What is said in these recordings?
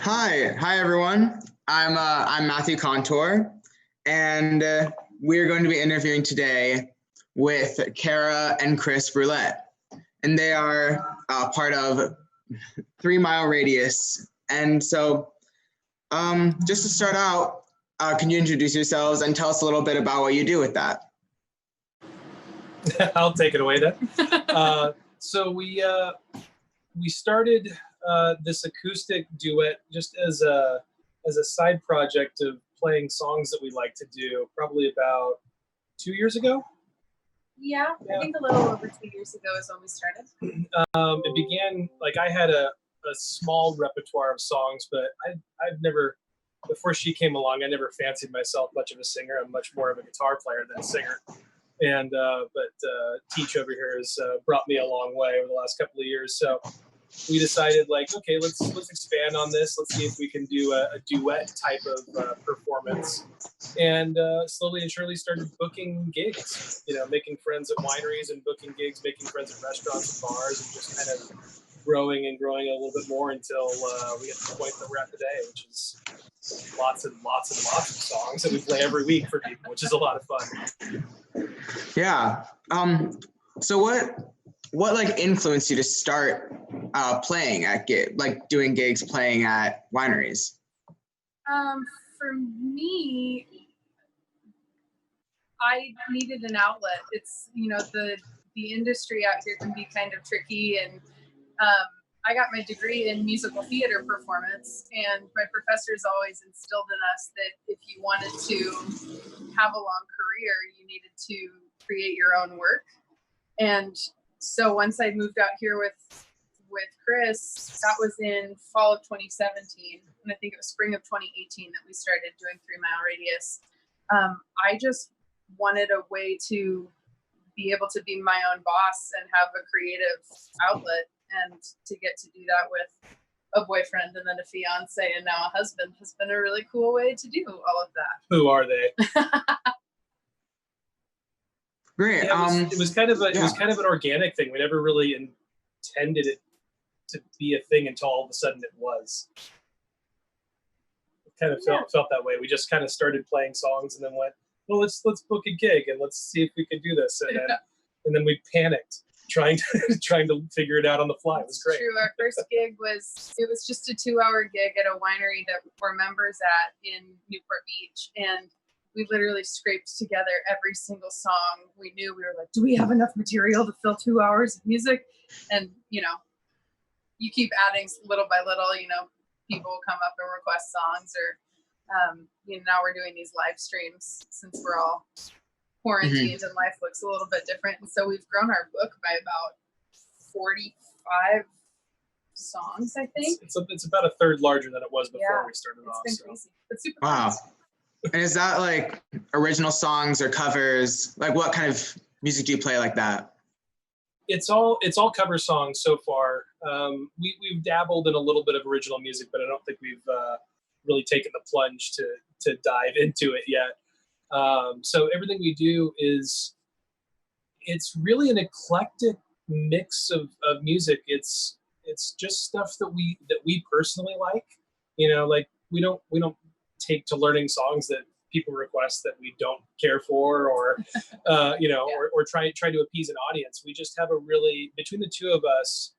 Hi everyone. I'm Matthew Contour, and we're going to be interviewing today with Kara and Chris Brulette, and they are part of 3 Mile Radius. And so, just to start out, can you introduce yourselves and tell us a little bit about what you do with that? I'll take it away then. So we started this acoustic duet just as a side project of playing songs that we like to do. Probably about 2 years ago. Yeah, I think a little over 2 years ago is when we started. It began like I had a small repertoire of songs, but I've never, before she came along, I never fancied myself much of a singer. I'm much more of a guitar player than a singer. And but Teach over here has brought me a long way over the last couple of years. So we decided, like, okay, let's expand on this. Let's see if we can do a duet type of performance. And slowly and surely started booking gigs. You know, making friends at wineries and booking gigs, making friends at restaurants and bars, and just kind of growing a little bit more until we get to the point that we're at today, which is lots and lots and lots of songs that we play every week for people, which is a lot of fun. Yeah. So what like influenced you to start playing at doing gigs, playing at wineries? For me, I needed an outlet. It's, you know, the industry out here can be kind of tricky, and I got my degree in musical theater performance, and my professors always instilled in us that if you wanted to have a long career, you needed to create your own work. And so once I moved out here with Chris, that was in fall of 2017, and I think it was spring of 2018 that we started doing 3 Mile Radius. I just wanted a way to be able to be my own boss and have a creative outlet, and to get to do that with a boyfriend and then a fiance and now a husband has been a really cool way to do all of that. Who are they? Great. Yeah, it was kind of an organic thing. We never really intended it to be a thing until all of a sudden it was. It kind of felt that way. We just kind of started playing songs and then went, well, let's book a gig and let's see if we could do this. And then we panicked trying to figure it out on the fly. It was great. True. Our first gig was just a 2-hour gig at a winery that we're members at in Newport Beach, and we literally scraped together every single song we knew. We were like, do we have enough material to fill 2 hours of music? And, you know, you keep adding little by little, you know, people will come up and request songs, or, you know, now we're doing these live streams since we're all quarantined and life looks a little bit different. And so we've grown our book by about 45 songs, I think. It's about a third larger than it was before we started off. It's been crazy. It's super Wow. fun. And is that like original songs or covers? Like, what kind of music do you play like that? It's all cover songs so far. We've dabbled in a little bit of original music, but I don't think we've really taken the plunge to dive into it yet. So everything we do it's really an eclectic mix of music. It's just stuff that we personally like. You know, like we don't take to learning songs that people request that we don't care for, or you know, or try to appease an audience. We just have a really, between the two of us,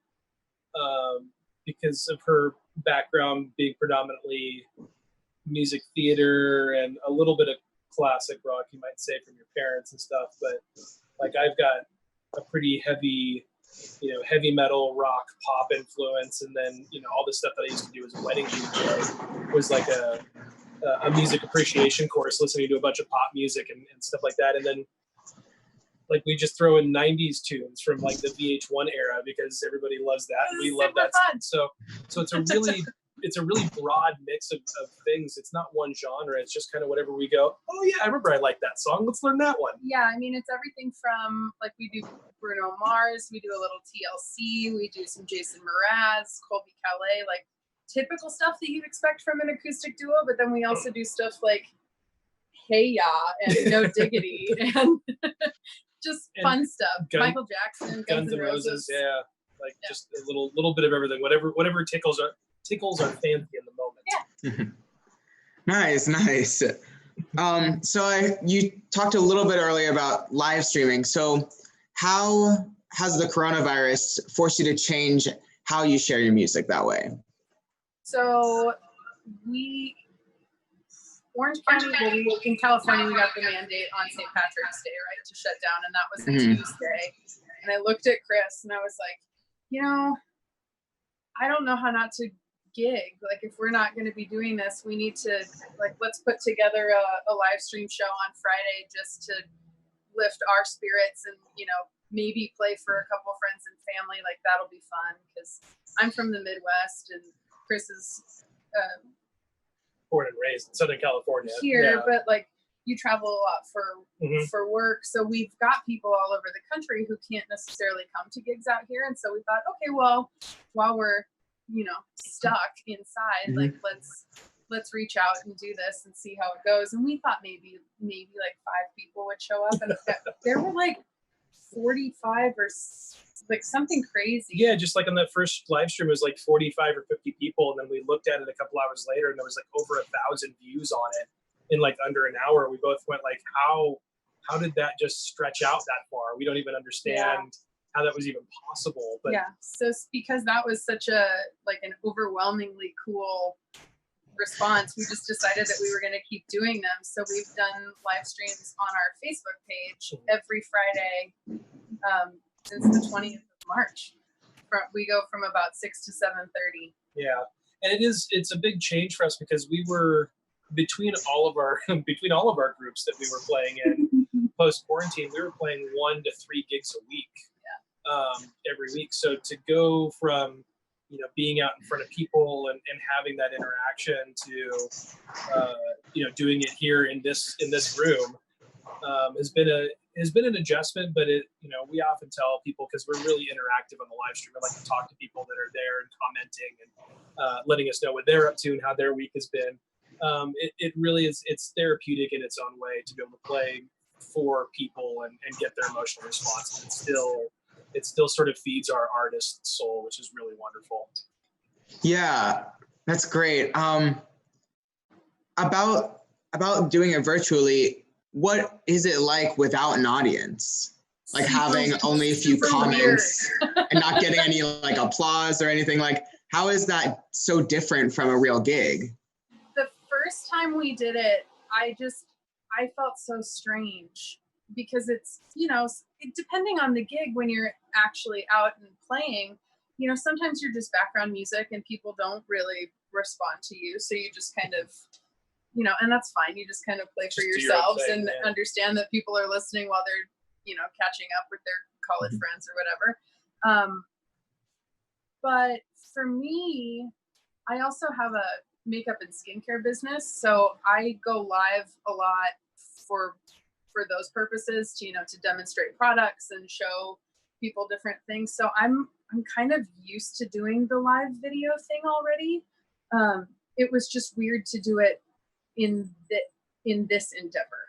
because of her background being predominantly music theater and a little bit of classic rock, you might say, from your parents and stuff, but like I've got a pretty heavy, you know, heavy metal, rock, pop influence, and then, you know, all the stuff that I used to do as a wedding DJ was like a music appreciation course, listening to a bunch of pop music and stuff like that, and then like we just throw in 90s tunes from like the VH1 era because everybody loves that. We love that stuff. So it's a really broad mix of things. It's not one genre. It's just kind of whatever we go, oh yeah, I remember I like that song. Let's learn that one. Yeah, I mean, it's everything from, like, we do Bruno Mars, we do a little TLC, we do some Jason Mraz, Colby Calais, like typical stuff that you'd expect from an acoustic duo, but then we also do stuff like Hey Ya and No Diggity and just fun stuff. Michael Jackson, Guns N' Roses. Yeah, like just a little bit of everything. Whatever tickles our fancy in the moment. Nice, nice. You talked a little bit earlier about live streaming. So how has the coronavirus forced you to change how you share your music that way? So Orange County, in California, we got the mandate on St. Patrick's Day, right, to shut down, and that was a Tuesday. And I looked at Chris and I was like, I don't know how not to gig. Like, if we're not going to be doing this, we need to, let's put together a live stream show on Friday just to lift our spirits and, maybe play for a couple friends and family. Like, that'll be fun, because I'm from the Midwest and Chris is born and raised in Southern California here, but you travel a lot for work. So we've got people all over the country who can't necessarily come to gigs out here. And so we thought, okay, well, while we're, stuck inside, let's reach out and do this and see how it goes. And we thought maybe 5 people would show up, and there were 45 or something crazy. Yeah, just on that first live stream, it was 45 or 50 people, and then we looked at it a couple hours later, and there was over 1,000 views on it in under an hour. We both went how did that just stretch out that far? We don't even understand how that was even possible. But so because that was such an overwhelmingly cool response, we just decided that we were going to keep doing them. So we've done live streams on our Facebook page every Friday since the 20th of March. We go from about 6 to 7:30. Yeah, and it's a big change for us, because we were between all of our groups that we were playing in post quarantine, we were playing 1 to 3 gigs a week. Every week. So to go from being out in front of people and having that interaction to doing it here in this room has been an adjustment. But we often tell people, because we're really interactive on the live stream, I like to talk to people that are there and commenting and letting us know what they're up to and how their week has been. It really is, it's therapeutic in its own way to be able to play for people and get their emotional response. It still sort of feeds our artist soul, which is really wonderful. Yeah, that's great. About doing it virtually, what is it like without an audience? Having only a few comments and not getting any applause or anything. How is that so different from a real gig? The first time we did it, I felt so strange, because it's, depending on the gig, when you're actually out and playing, sometimes you're just background music and people don't really respond to you. So you just kind of, and that's fine. You just kind of play for yourselves and understand that people are listening while they're, catching up with their college friends or whatever. But for me, I also have a makeup and skincare business. So I go live a lot for those purposes, to demonstrate products and show people different things. So I'm kind of used to doing the live video thing already. It was just weird to do it in this endeavor.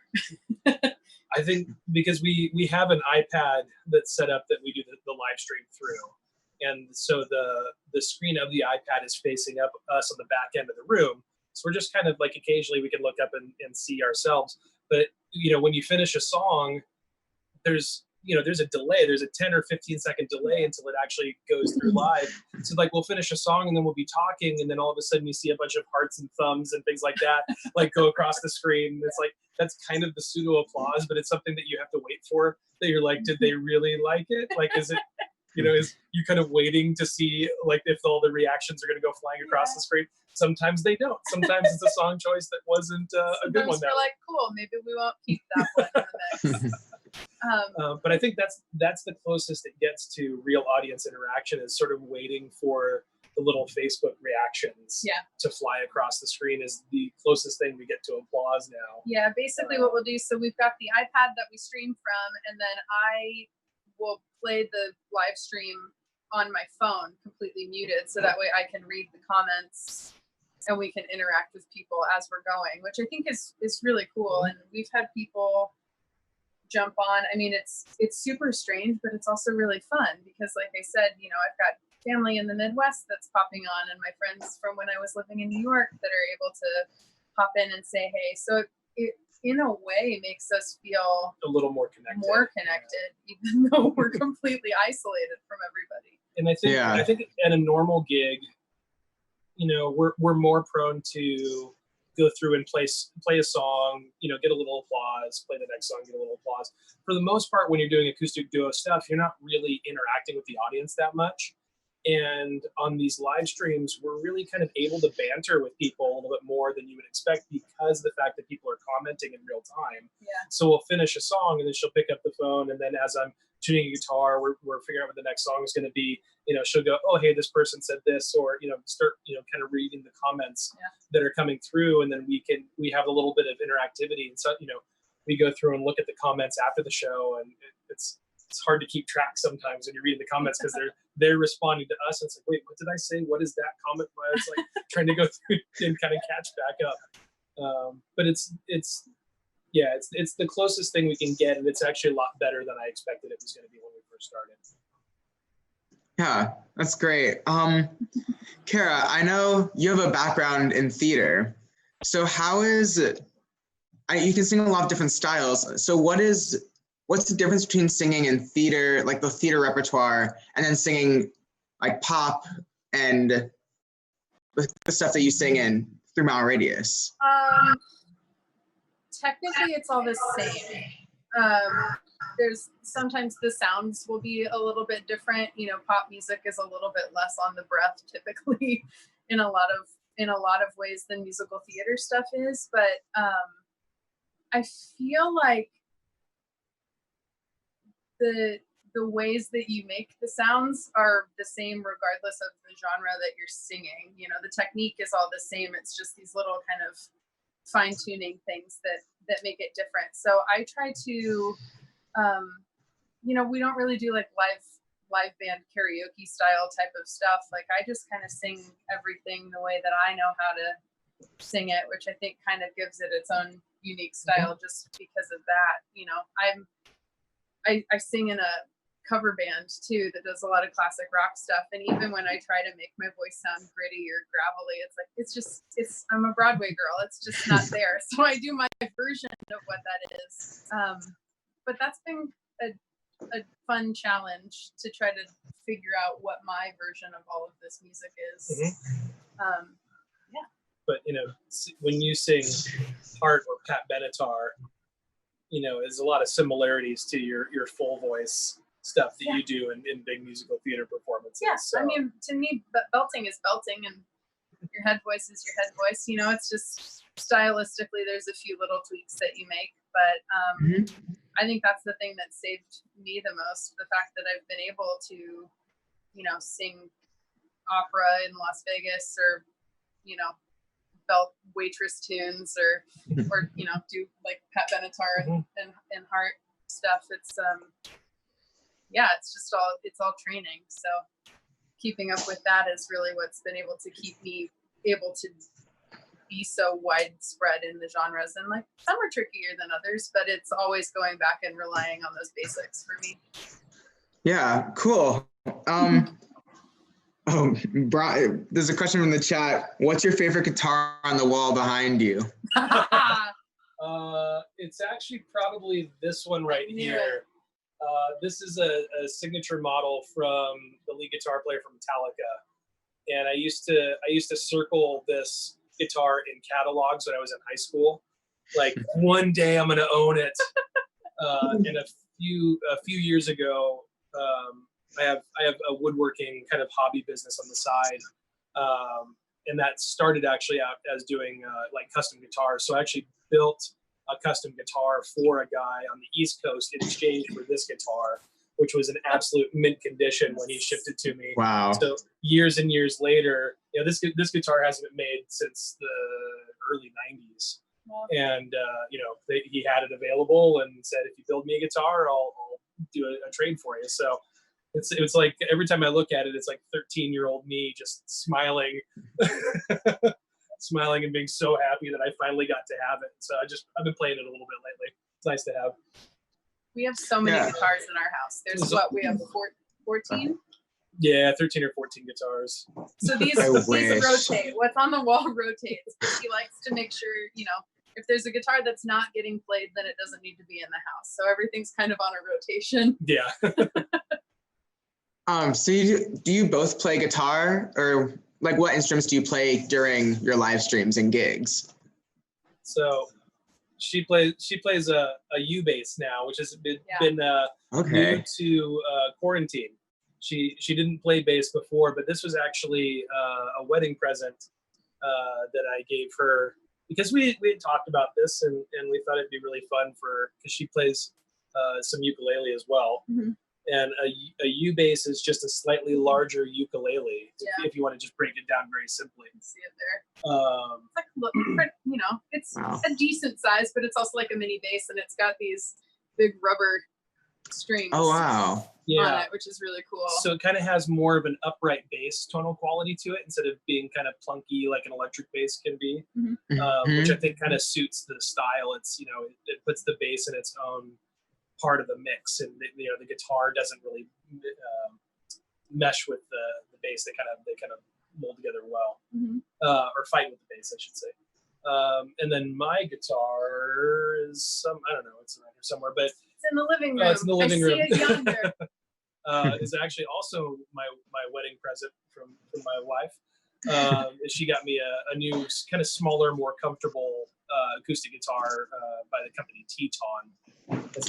I think because we have an iPad that's set up that we do the live stream through, and so the screen of the iPad is facing up us on the back end of the room. So we're just kind of occasionally we can look up and see ourselves. But when you finish a song, there's a delay. There's a 10 or 15 second delay until it actually goes through live. So we'll finish a song and then we'll be talking, and then all of a sudden you see a bunch of hearts and thumbs and things like that go across the screen. It's that's kind of the pseudo applause, but it's something that you have to wait for. That you're did they really like it? Is it is you kind of waiting to see if all the reactions are going to go flying across the screen. Sometimes they don't. Sometimes it's a song choice that wasn't a good one. Sometimes we're cool, maybe we won't keep that one in the mix. But I think that's the closest it gets to real audience interaction, is sort of waiting for the little Facebook reactions to fly across the screen is the closest thing we get to applause now. Yeah, basically what we'll do, so we've got the iPad that we stream from, and then I will play the live stream on my phone completely muted, so that way I can read the comments and we can interact with people as we're going, which I think is really cool. And we've had people jump on. I mean, it's super strange, but it's also really fun because, like I said, I've got family in the Midwest that's popping on, and my friends from when I was living in New York that are able to pop in and say hey. So it in a way makes us feel a little more connected, even though we're completely isolated from everybody. And I think at a normal gig, you know, we're more prone to go through and play a song, you know, get a little applause, play the next song, get a little applause. For the most part, when you're doing acoustic duo stuff, you're not really interacting with the audience that much. And on these live streams, we're really kind of able to banter with people a little bit more than you would expect because of the fact that people are commenting in real time. Yeah. So we'll finish a song and then she'll pick up the phone, and then as I'm tuning a guitar, we're figuring out what the next song is going to be. You know, she'll go, oh, hey, this person said this, or, you know, start, you know, kind of reading the comments that are coming through. And then we have a little bit of interactivity. And so, you know, we go through and look at the comments after the show, and it's hard to keep track sometimes when you're reading the comments because they're responding to us. And it's like, wait, what did I say? What is that comment? It's like trying to go through and kind of catch back up. But it's the closest thing we can get, and it's actually a lot better than I expected it was going to be when we first started. Yeah, that's great. Kara, I know you have a background in theater. So how is it? You can sing a lot of different styles. So what's the difference between singing in theater, like the theater repertoire, and then singing like pop and the stuff that you sing in 3 Mile Radius? Technically, it's all the same. There's sometimes the sounds will be a little bit different. You know, pop music is a little bit less on the breath typically in a lot of ways than musical theater stuff is. But I feel like the ways that you make the sounds are the same regardless of the genre that you're singing. You know, the technique is all the same. It's just these little kind of fine-tuning things that make it different. So I try to, you know, we don't really do like live band karaoke style type of stuff. Like I just kind of sing everything the way that I know how to sing it, which I think kind of gives it its own unique style just because of that. You know, I sing in a cover band too that does a lot of classic rock stuff, and even when I try to make my voice sound gritty or gravelly, it's like I'm a Broadway girl, it's just not there. So I do my version of what that is. But that's been a fun challenge to try to figure out what my version of all of this music is. But you know, when you sing Heart or Pat Benatar, you know, there's a lot of similarities to your full voice stuff that you do in big musical theater performances. Yeah, so. I mean, to me, belting is belting, and your head voice is your head voice. You know, it's just stylistically, there's a few little tweaks that you make, but I think that's the thing that saved me the most. The fact that I've been able to, you know, sing opera in Las Vegas, or, you know, belt waitress tunes, or you know, do like Pat Benatar and Heart stuff. It's it's all training. So keeping up with that is really what's been able to keep me able to be so widespread in the genres. And like some are trickier than others, but it's always going back and relying on those basics for me. Yeah, cool. There's a question from the chat. What's your favorite guitar on the wall behind you? It's actually probably this one right here. This is a signature model from the lead guitar player from Metallica, and I used to circle this guitar in catalogs when I was in high school. Like, one day I'm gonna own it. And a few years ago, I have a woodworking kind of hobby business on the side, and that started actually out as doing like custom guitars. So I actually built a custom guitar for a guy on the East Coast in exchange for this guitar, which was in absolute mint condition when he shipped it to me. Wow! So years and years later, you know, this guitar hasn't been made since the early '90s, and you know, he had it available and said, if you build me a guitar, I'll do a trade for you. So it's like every time I look at it, it's like 13-year-old me just smiling. Smiling and being so happy that I finally got to have it. So I've been playing it a little bit lately. It's nice to have. We have so many guitars in our house. There's we have 14? Yeah, 13 or 14 guitars. So these rotate. What's on the wall rotates. He likes to make sure, if there's a guitar that's not getting played, then it doesn't need to be in the house. So everything's kind of on a rotation. Yeah. So do you both play guitar, or like what instruments do you play during your live streams and gigs? So she plays a U bass now, which has been new to quarantine. She didn't play bass before, but this was actually a wedding present that I gave her because we had talked about this and we thought it'd be really fun because she plays some ukulele as well. Mm-hmm. And a U bass is just a slightly larger ukulele. Yeah. If you want to just break it down very simply. You can see it there. It's like it's a decent size, but it's also like a mini bass, and it's got these big rubber strings. Oh wow! Yeah, on it, which is really cool. So it kind of has more of an upright bass tonal quality to it instead of being kind of plunky like an electric bass can be, which I think kind of suits the style. It's it puts the bass in its own part of the mix, and the guitar doesn't really mesh with the bass. They kind of mold together well, or fight with the bass, I should say. And then my guitar is I don't know, it's around here somewhere, but it's in the living room. It's in the living room. I see it yonder. Is actually also my wedding present from my wife. She got me a new kind of smaller, more comfortable acoustic guitar by the company Teton.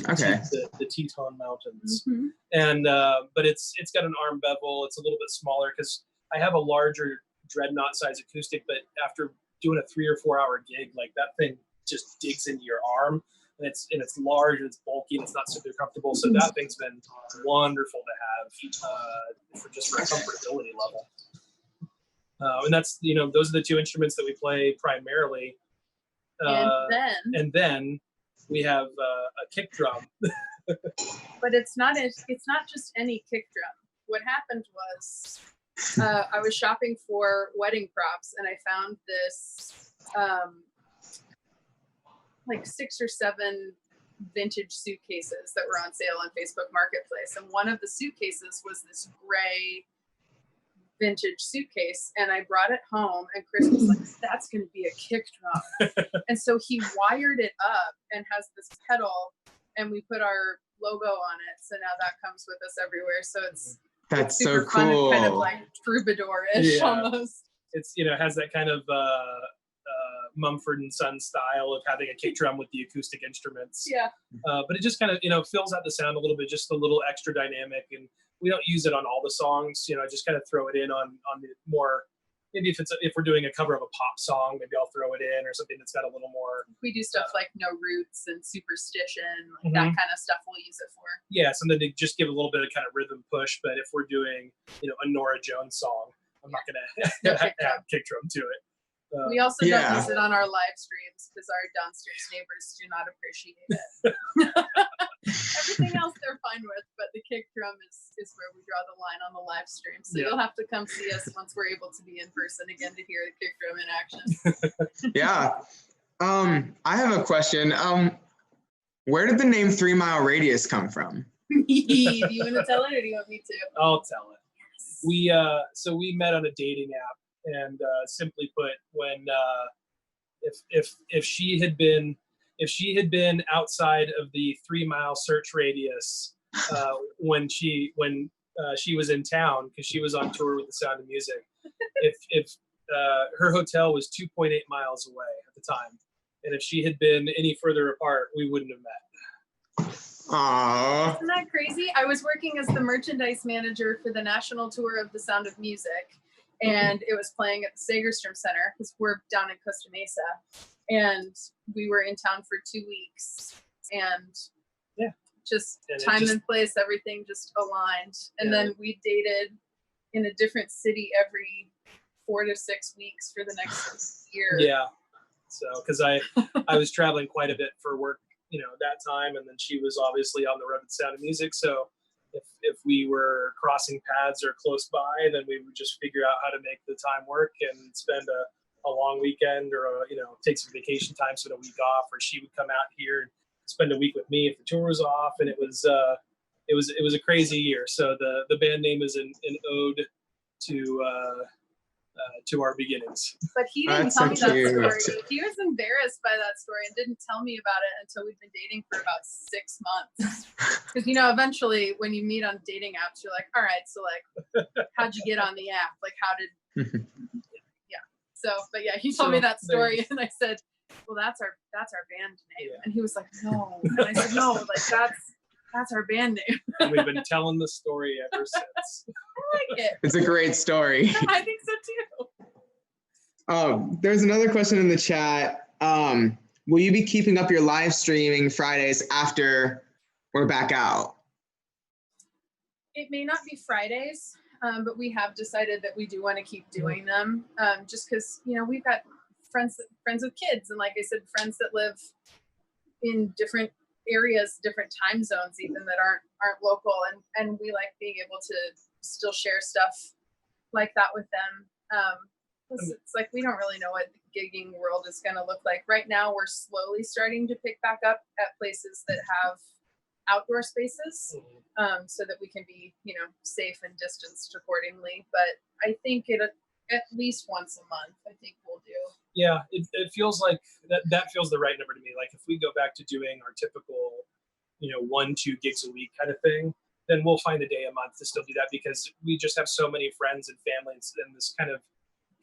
Okay. The Teton Mountains, and but it's got an arm bevel. It's a little bit smaller because I have a larger dreadnought size acoustic, but after doing a 3 or 4 hour gig, like that thing just digs into your arm, and it's large and it's bulky and it's not super comfortable. So that thing's been wonderful to have for a comfortability level. And that's those are the two instruments that we play primarily. And then we have a kick drum. But it's not just any kick drum. What happened was I was shopping for wedding props, and I found this like 6 or 7 vintage suitcases that were on sale on Facebook Marketplace, and one of the suitcases was this gray vintage suitcase, and I brought it home, and Chris was like, that's going to be a kick drum. And so he wired it up and has this pedal, and we put our logo on it, so now that comes with us everywhere. So that's super so cool. Fun, kind of like troubadour-ish almost. It's has that kind of Mumford and Son style of having a kick drum with the acoustic instruments. Yeah. But it just kind of fills out the sound a little bit, just a little extra dynamic, and we don't use it on all the songs. I just kind of throw it in on the more, maybe if we're doing a cover of a pop song, maybe I'll throw it in, or something that's got a little more. We do stuff like No Roots and Superstition, like that kind of stuff we'll use it for. Yeah, something to just give a little bit of kind of rhythm push. But if we're doing, a Nora Jones song, I'm not gonna add kick drum to it. We also don't use it on our live streams because our downstairs neighbors do not appreciate it. Everything else they're fine with, but the kick drum is where we draw the line on the live stream. So you'll have to come see us once we're able to be in person again to hear the kick drum in action. Yeah. I have a question. Where did the name 3 Mile Radius come from? Do you want to tell it, or do you want me to? I'll tell it. Yes. We met on a dating app. And simply put, when if she had been outside of the 3 mile search radius when she was in town, because she was on tour with The Sound of Music, if her hotel was 2.8 miles away at the time, and if she had been any further apart, we wouldn't have met. Aww. Isn't that crazy? I was working as the merchandise manager for the national tour of The Sound of Music. And it was playing at the Sagerstrom Center because we're down in Costa Mesa, and we were in town for 2 weeks, and time and place, everything just aligned. And then we dated in a different city every 4 to 6 weeks for the next year. Yeah. So, because I was traveling quite a bit for work, that time, and then she was obviously on the road with Sound of Music, so. If we were crossing paths or close by, then we would just figure out how to make the time work and spend a long weekend, or take some vacation time, spend a week off, or she would come out here and spend a week with me if the tour was off. And it was it was a crazy year. So the band name is an ode to our beginnings. But he didn't tell me that story. He was embarrassed by that story and didn't tell me about it until we'd been dating for about 6 months. Because, you know, eventually when you meet on dating apps, you're like, all right, so like, how'd you get on the app? Like, how did, yeah. So, but yeah, he told me that story and I said, well, that's our band name. Yeah. And he was like, no. And I said, no, like that's our band name. And we've been telling the story ever since. I like it. It's a great story. I think so too. There's another question in the chat. Will you be keeping up your live streaming Fridays after we're back out? It may not be Fridays, but we have decided that we do want to keep doing them, just because, you know, we've got friends with kids, and like I said, friends that live in different areas, different time zones, even that aren't local, and we like being able to still share stuff like that with them. It's like we don't really know what the gigging world is going to look like. Right now, we're slowly starting to pick back up at places that have outdoor spaces, so that we can be, you know, safe and distanced accordingly. But I think at least once a month, I think we'll do. Yeah, it feels like that feels the right number to me. Like if we go back to doing our typical, you know, 1-2 gigs a week kind of thing, then we'll find a day a month to still do that, because we just have so many friends and families, and this kind of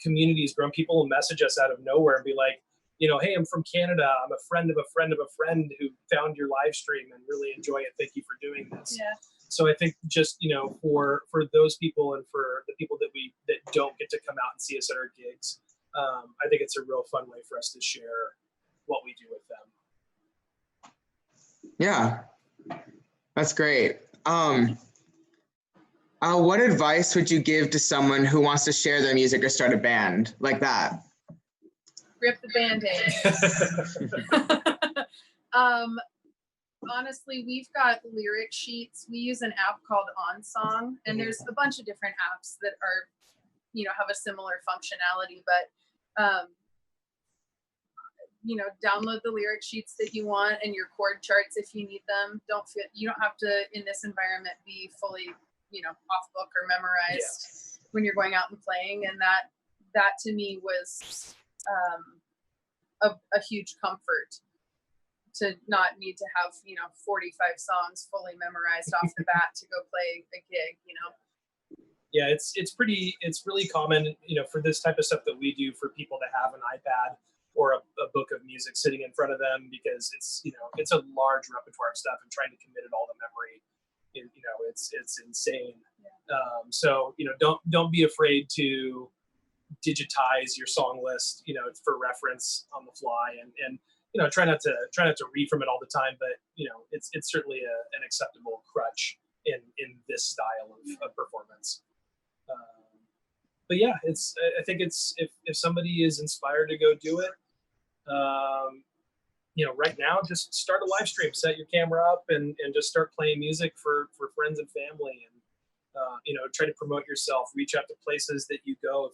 community has grown. People will message us out of nowhere and be like, you know, hey, I'm from Canada. I'm a friend of a friend of a friend who found your live stream and really enjoy it. Thank you for doing this. Yeah. So I think just, you know, for those people and for the people that don't get to come out and see us at our gigs, I think it's a real fun way for us to share what we do with them. Yeah, that's great. What advice would you give to someone who wants to share their music or start a band like that? Rip the Band-Aid. Honestly, we've got lyric sheets. We use an app called OnSong, and there's a bunch of different apps that are, you know, have a similar functionality, but you know, download the lyric sheets that you want and your chord charts if you need them. You don't have to, in this environment, be fully, you know, off book or memorized when you're going out and playing. And that to me was a huge comfort, to not need to have, you know, 45 songs fully memorized off the bat to go play a gig, you know. Yeah, it's really common, you know, for this type of stuff that we do, for people to have an iPad or a book of music sitting in front of them, because it's, you know, it's a large repertoire of stuff, and trying to commit it all to memory, you know, it's insane. Yeah. So, you know, don't be afraid to digitize your song list, you know, for reference on the fly, and you know, try not to read from it all the time, but you know, it's certainly an acceptable crutch in this style of performance. But yeah, I think it's if somebody is inspired to go do it, you know, right now, just start a live stream, set your camera up, and just start playing music for friends and family, and you know, try to promote yourself. Reach out to places that you go.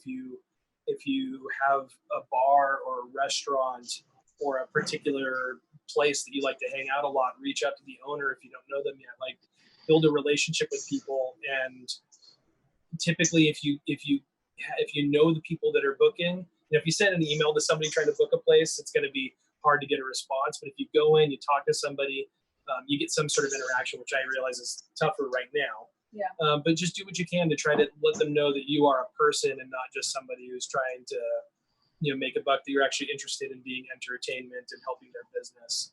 If you have a bar or a restaurant or a particular place that you like to hang out a lot, reach out to the owner if you don't know them yet. Like, build a relationship with people, and typically, if you know the people that are booking, you know, if you send an email to somebody trying to book a place, it's going to be hard to get a response. But if you go in, you talk to somebody, you get some sort of interaction, which I realize is tougher right now. Yeah. But just do what you can to try to let them know that you are a person and not just somebody who's trying to, you know, make a buck, that you're actually interested in being entertainment and helping their business.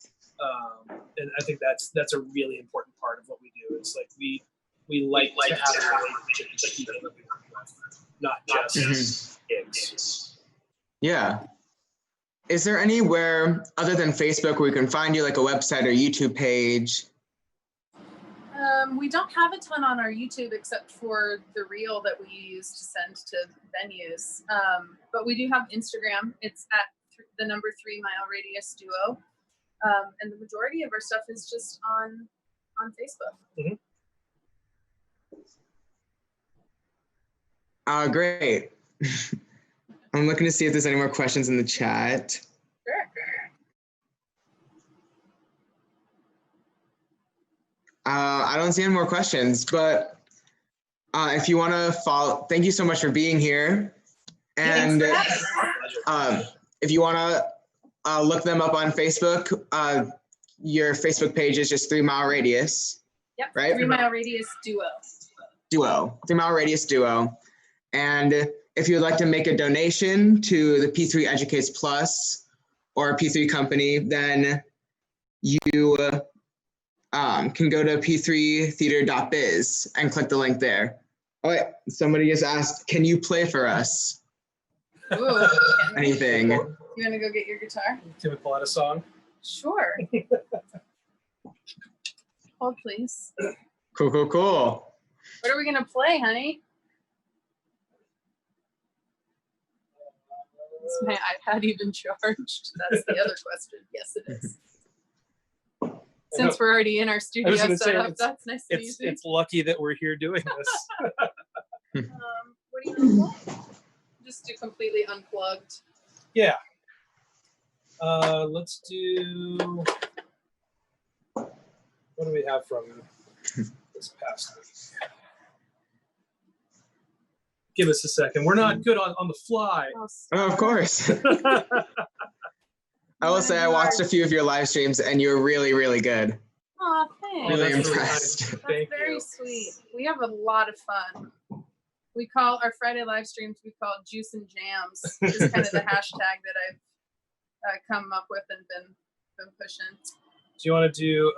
And I think that's a really important part of what we do. It's like we like to have a relationship with the people that we work with, not just gigs. Yeah. Is there anywhere other than Facebook where we can find you, like a website or YouTube page? We don't have a ton on our YouTube except for the reel that we use to send to venues. But we do have Instagram. It's at the number 3 Mile Radius Duo. And the majority of our stuff is just on Facebook. Mm-hmm. Great. I'm looking to see if there's any more questions in the chat. Sure. I don't see any more questions, but if you want to follow, thank you so much for being here. And if you want to look them up on Facebook, your Facebook page is just 3 Mile Radius. Yep. Right? 3 Mile Radius Duo. 3 Mile Radius Duo. And if you'd like to make a donation to the P3 Educates Plus or P3 company, then you can go to p3theater.biz and click the link there. Oh wait, somebody just asked, can you play for us? Ooh, Anything? you want to go get your guitar? Can we pull out a song? Sure. Hold, please. Cool, cool, cool. What are we gonna play, honey? Is my iPad even charged? That's the other question. Yes, it is. Since we're already in our studio setup, that's nice and easy. It's lucky that we're here doing this. What do you want to play? Just do completely unplugged. Yeah. Let's do. What do we have from this past week? Give us a second. We're not good on the fly. Oh, of course. I will say I watched a few of your live streams and you're really, really good. Aw, thanks. Really that's impressed. Really That's very sweet. We have a lot of fun. We call our Friday live streams, we call it Juice and Jams. It's kind of the hashtag that I've come up with and been pushing. Do you want to do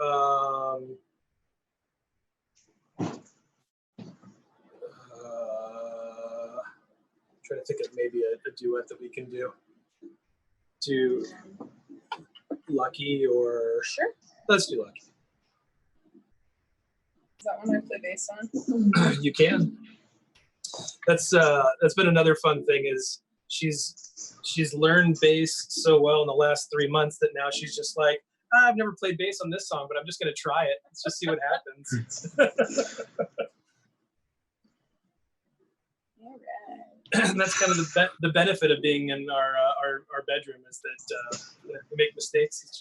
trying to think of maybe a duet that we can do. Do Lucky or Sure. Let's do Lucky. Is that one I play bass on? You can. That's been another fun thing is she's learned bass so well in the last 3 months that now she's just like, I've never played bass on this song, but I'm just gonna try it. Let's just see what happens. All right. And that's kind of the benefit of being in our bedroom is that we make mistakes. It's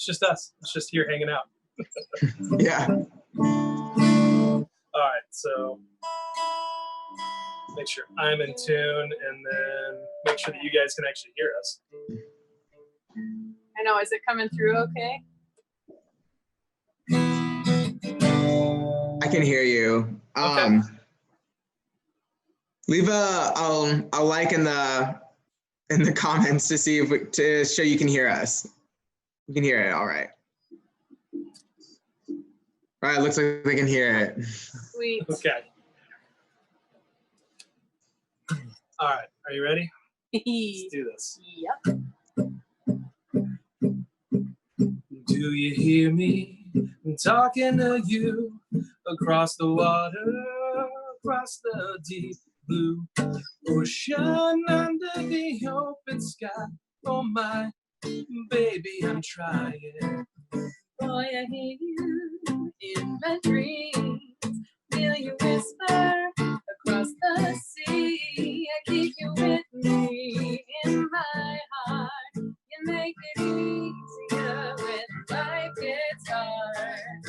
just us. It's just here hanging out. Yeah. All right, so make sure I'm in tune, and then make sure that you guys can actually hear us. I know. Is it coming through okay? I can hear you. Okay. Leave a like in the comments to see to show you can hear us. You can hear it. All right. All right. Looks like they can hear it. Sweet. Okay. All right. Are you ready? Let's do this. Yep. Do you hear me talking to you across the water, across the deep blue ocean, under the open sky? Oh my baby, I'm trying. Boy, I hear you in my dreams. Feel you whisper across the sea. I keep you with me in my heart. You make it easier when life gets hard.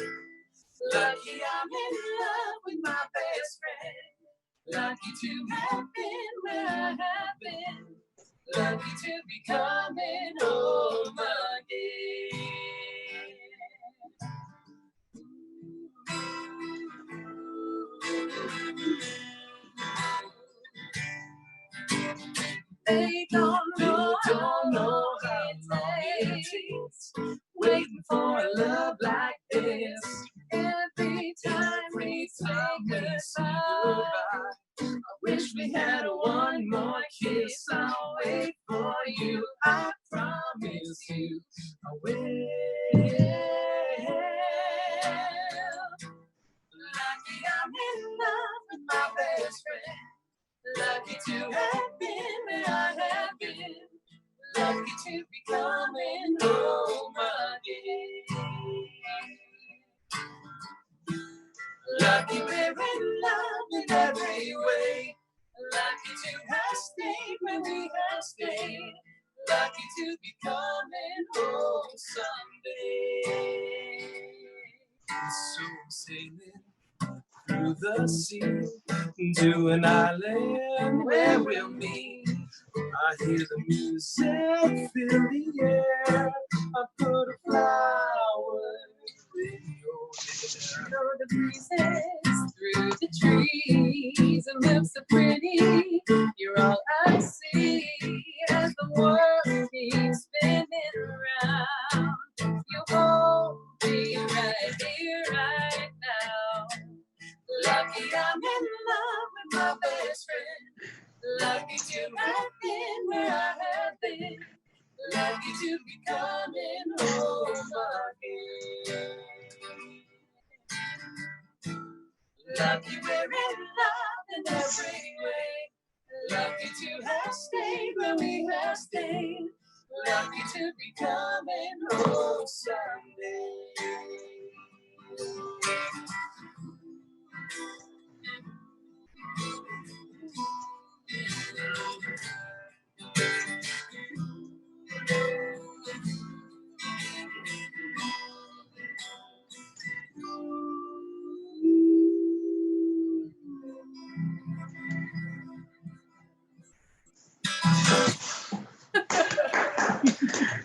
Lucky I'm in love with my best friend. Lucky to have been where I have been. Lucky to be coming home again. They don't know how long it takes, waiting for a love like this. Every time we say goodbye, I wish we had one more kiss. I'll wait for you, I promise you, I will. Lucky I'm in love with my best friend. Lucky to have been where I have been. Lucky to be coming home again. Lucky we're in love in every way. Lucky to have stayed where we have stayed. Lucky to be coming home someday. So sailing through the sea to an island where we'll meet. I hear the music fill the air. I put a flower in your hair. Know the breezes through the trees and look so pretty. You're all I see as the world keeps spinning around. You hold me right here, right now. Lucky I'm in love with my best friend. Lucky to have been where I have been. Lucky to be coming home again. Lucky we're in love in every way. Lucky to have stayed where we have stayed. Lucky to be coming home someday.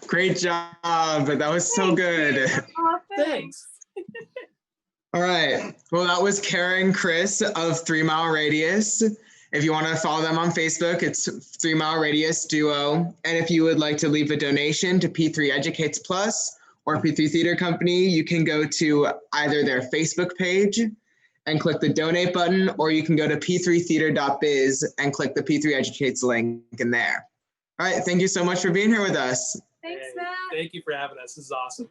Great job. That was so good. Oh, Thanks. All right. Well, that was Kara and Chris of 3 Mile Radius. If you want to follow them on Facebook, it's 3 Mile Radius Duo. And if you would like to leave a donation to P3 Educates Plus or P3 Theater Company, you can go to either their Facebook page and click the donate button, or you can go to p3theater.biz and click the P3 Educates link in there. All right. Thank you so much for being here with us. thanks, Hey, Matt. thank you for having us. This is awesome.